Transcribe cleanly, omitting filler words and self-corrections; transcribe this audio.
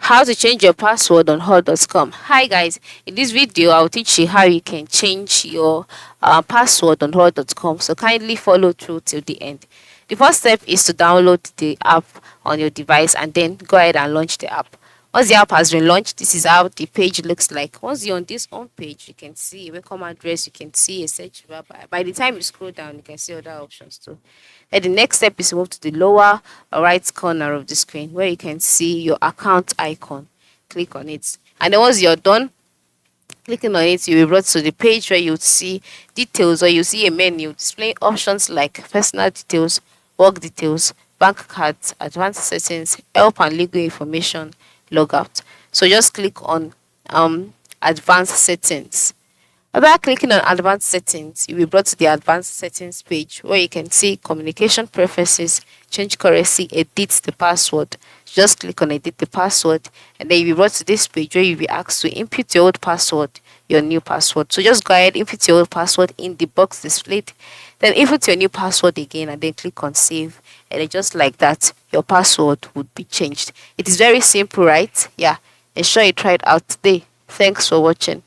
How to change your password on hot.com. Hi guys, in this video I'll teach you how you can change your password on hot.com, so kindly follow through till the end. The first step is to download the app on your device and then go ahead and launch the app. Once the app has been launched, this is how the page looks like. Once you're on this home page, you can see a welcome address, you can see a search bar. By the time you scroll down, you can see other options too. Then the next step is to move to the lower right corner of the screen where you can see your account icon. Click on it. And then once you're done clicking on it, you'll be brought to the page where you'll see details, or you'll see a menu displaying options like personal details, work details, bank cards, advanced settings, help and legal information, logout. So just click on advanced settings. After clicking on advanced settings, you'll be brought to the advanced settings page where you can see communication preferences, change currency, edit the password. Just click on edit the password and then you'll be brought to this page where you'll be asked to input your old password, your new password. So just go ahead, input your old password in the box displayed, then input your new password again and then click on save. And then just like that, your password would be changed. It is very simple, right? Yeah. Ensure you try it out today. Thanks for watching.